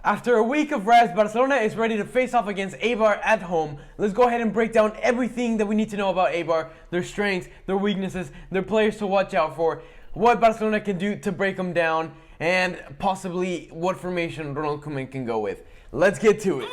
After a week of rest, Barcelona is ready to face off against Eibar at home. Let's go ahead and break down everything that we need to know about Eibar, their strengths, their weaknesses, their players to watch out for, what Barcelona can do to break them down, and possibly what formation Ronald Koeman can go with. Let's get to it.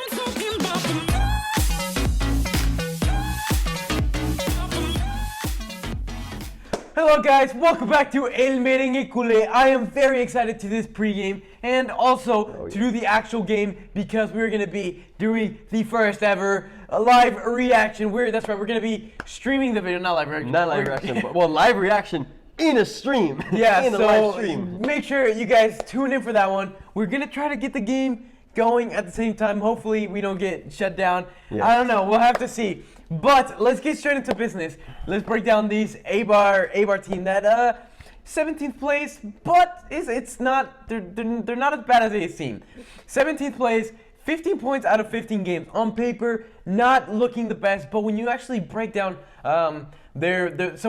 Hello guys, welcome back to El Merengue Culé. I am very excited to this pregame and also to do the actual game because we're going to be doing the first ever live reaction. That's right, we're going to be streaming the video, not live reaction. Not live reaction, but live reaction in a stream. Yeah, in a live stream. Make sure you guys tune in for that one. We're going to try to get the game going at the same time. Hopefully we don't get shut down. Yes. I don't know, we'll have to see. But let's get straight into business. Let's break down these Eibar team that 17th place, but it's not they're not as bad as they seem. 17th place, 15 points out of 15 games. On paper, not looking the best, but when you actually break down some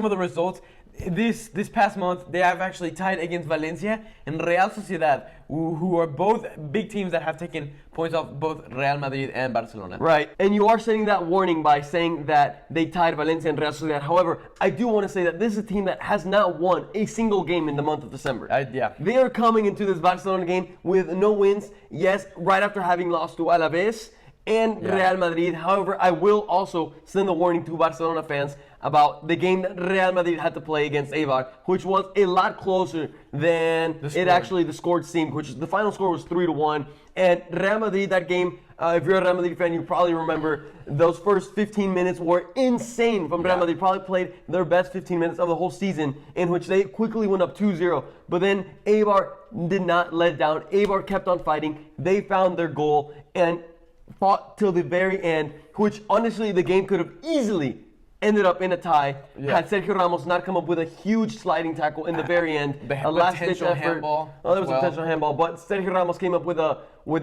of the results, this past month they have actually tied against Valencia and Real Sociedad, who are both big teams that have taken points off both Real Madrid and Barcelona. Right, and you are setting that warning by saying that they tied Valencia and Real Sociedad. However, I do want to say that this is a team that has not won a single game in the month of December. Yeah. They are coming into this Barcelona game with no wins. Yes, right after having lost to Alavés and Real Madrid. However, I will also send a warning to Barcelona fans about the game that Real Madrid had to play against Eibar, which was a lot closer than the score seemed, which the final score was 3-1. And Real Madrid, that game, if you're a Real Madrid fan, you probably remember those first 15 minutes were insane from Real Madrid. Probably played their best 15 minutes of the whole season, in which they quickly went up 2-0. But then Eibar did not let down. Eibar kept on fighting. They found their goal and fought till the very end, which honestly the game could have easily ended up in a tie had Sergio Ramos not come up with a huge sliding tackle in the very end. A last-ditch handball. Oh, there was a potential handball, but Sergio Ramos came up with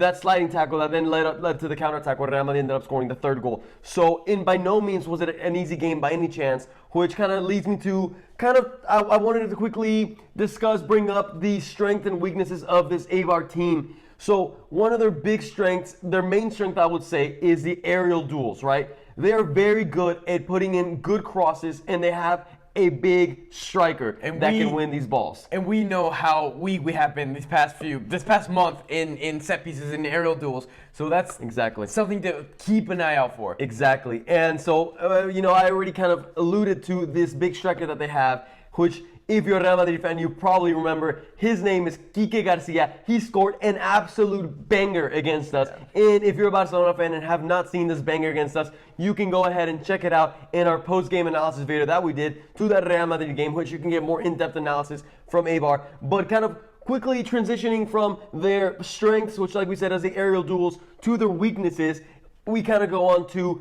that sliding tackle that then led to the counter-attack where Real Madrid ended up scoring the third goal. So by no means was it an easy game by any chance, which kind of leads me to I wanted to quickly bring up the strengths and weaknesses of this Eibar team. So one of their big strengths, their main strength I would say, is the aerial duels, right? They are very good at putting in good crosses, and they have a big striker that can win these balls. And we know how weak we have been this past month in set pieces and aerial duels. So that's something to keep an eye out for. Exactly. And so, I already kind of alluded to this big striker that they have, which, if you're a Real Madrid fan, you probably remember. His name is Quique Garcia. He scored an absolute banger against us. And if you're a Barcelona fan and have not seen this banger against us, you can go ahead and check it out in our post-game analysis video that we did to that Real Madrid game, which you can get more in-depth analysis from Eibar. But kind of quickly transitioning from their strengths, which like we said is the aerial duels, to their weaknesses, we kind of go on to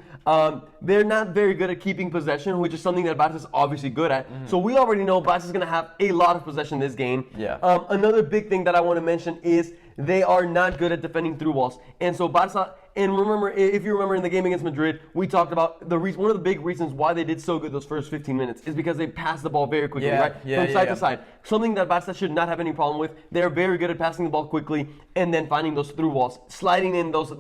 they're not very good at keeping possession, which is something that Barca is obviously good at. Mm-hmm. So we already know Barca is going to have a lot of possession this game. Yeah. Another big thing that I want to mention is they are not good at defending through balls. And so Barca, and remember, if you remember in the game against Madrid, we talked about one of the big reasons why they did so good those first 15 minutes is because they passed the ball very quickly, right? From side to side. Something that Barca should not have any problem with. They're very good at passing the ball quickly and then finding those through balls, sliding in those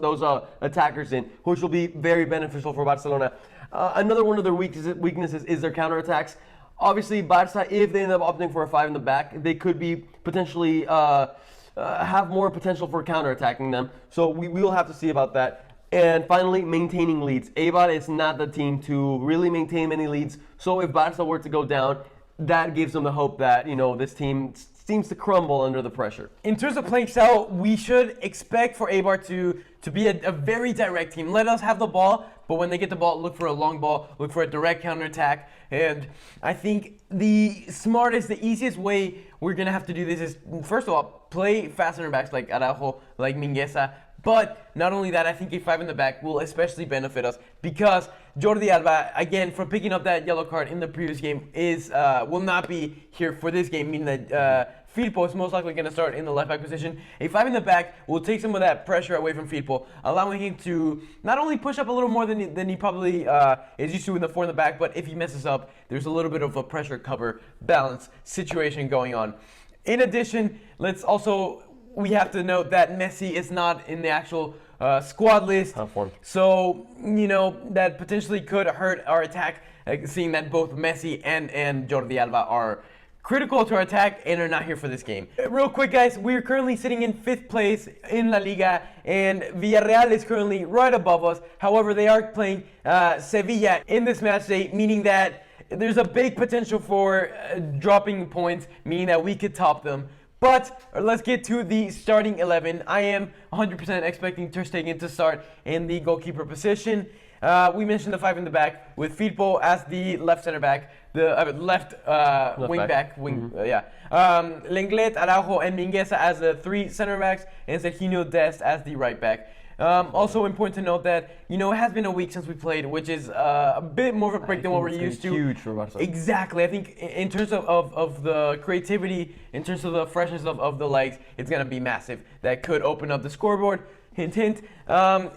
attackers in, which will be very beneficial for Barcelona. Another one of their weaknesses is their counterattacks. Obviously, Barca, if they end up opting for a 5 in the back, they could be potentially have more potential for counterattacking them. So we will have to see about that. And finally, maintaining leads. Eibar is not the team to really maintain many leads. So if Barca were to go down, that gives them the hope that, this team seems to crumble under the pressure. In terms of playing style, we should expect for Eibar to be a very direct team. Let us have the ball, but when they get the ball, look for a long ball, look for a direct counterattack. And I think the smartest, the easiest way we're going to have to do this is, first of all, play fast center backs like Araujo, like Mingueza. But not only that, I think a 5 in the back will especially benefit us because JORDI Alba, again, for picking up that yellow card in the previous game, will not be here for this game, meaning that Firpo is most likely going to start in the left back position. A 5 in the back will take some of that pressure away from Firpo, allowing him to not only push up a little more than he probably is used to in the 4 in the back, but if he messes up, there's a little bit of a pressure cover balance situation going on. In addition, let's also we have to note that Messi is not in the actual squad list. Tough one. So, that potentially could hurt our attack, seeing that both Messi and Jordi Alba are critical to our attack and are not here for this game. Real quick, guys, we're currently sitting in 5th place in La Liga, and Villarreal is currently right above us. However, they are playing Sevilla in this match day, meaning that there's a big potential for dropping points, meaning that we could top them. But let's get to the starting 11. I am 100% expecting Ter Stegen to start in the goalkeeper position. We mentioned the 5 in the back with Firpo as the left center back, the left wing back. Lenglet, Araujo, and Mingueza as the 3 center backs, and Serginho Dest as the right back. Also important to note that, it has been a week since we played, which is a bit more of a break than what we're used to. Huge for Barcelona. Exactly. I think in terms of the creativity, in terms of the freshness of the legs, it's going to be massive. That could open up the scoreboard. Hint, hint.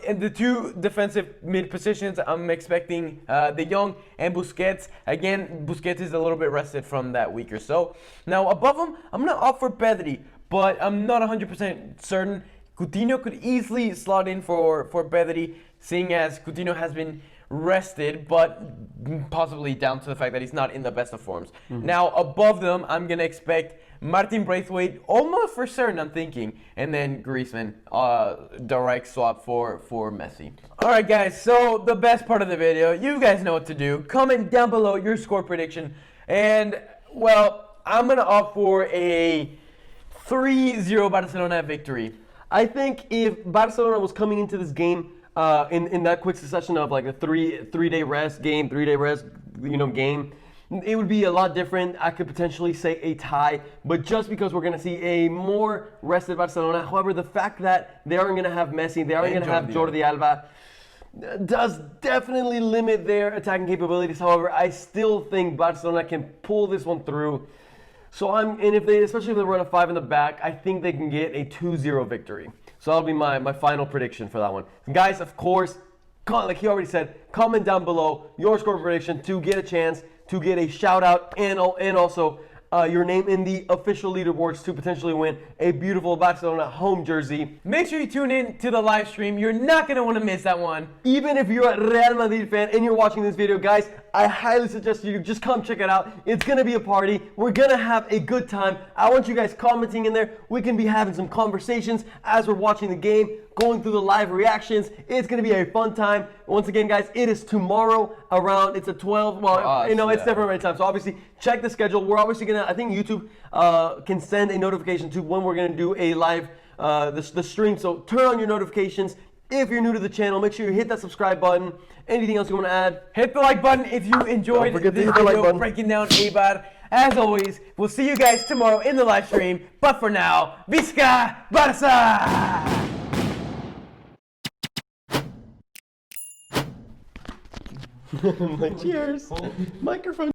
In the 2 defensive mid positions, I'm expecting De Jong and Busquets. Again, Busquets is a little bit rested from that week or so. Now, above him, I'm going to opt for Pedri, but I'm not 100% certain. Coutinho could easily slot in for Pedri, seeing as Coutinho has been rested, but possibly down to the fact that he's not in the best of forms. Now, above them, I'm going to expect Martin Braithwaite, almost for certain, I'm thinking, and then Griezmann, direct swap for Messi. All right, guys, so the best part of the video, you guys know what to do. Comment down below your score prediction, and, well, I'm going to opt for a 3-0 Barcelona victory. I think if Barcelona was coming into this game in that quick succession of like a three-day rest game, game, it would be a lot different. I could potentially say a tie, but just because we're going to see a more rested Barcelona. However, the fact that they aren't going to have Messi, they aren't going to have Jordi Alba, does definitely limit their attacking capabilities. However, I still think Barcelona can pull this one through. So especially if they run a 5 in the back, I think they can get a 2-0 victory. So that'll be my final prediction for that one. And guys, of course, like he already said, comment down below your score prediction to get a chance to get a shout out and also your name in the official leaderboards to potentially win a beautiful Barcelona home jersey. Make sure you tune in to the live stream. You're not going to want to miss that one. Even if you're a Real Madrid fan and you're watching this video, guys, I highly suggest you just come check it out. It's going to be a party. We're going to have a good time. I want you guys commenting in there. We can be having some conversations as we're watching the game, going through the live reactions. It's going to be a fun time. Once again, guys, it is tomorrow it's at 12. Well, it's never the right time. So obviously, check the schedule. We're obviously going to, I think YouTube can send a notification to when we're going to do a live, the stream. So turn on your notifications. If you're new to the channel, make sure you hit that subscribe button. Anything else you want to add? Hit the like button if you enjoyed this video breaking down Eibar. As always, we'll see you guys tomorrow in the live stream. But for now, Visca Barça! Cheers. Microphone.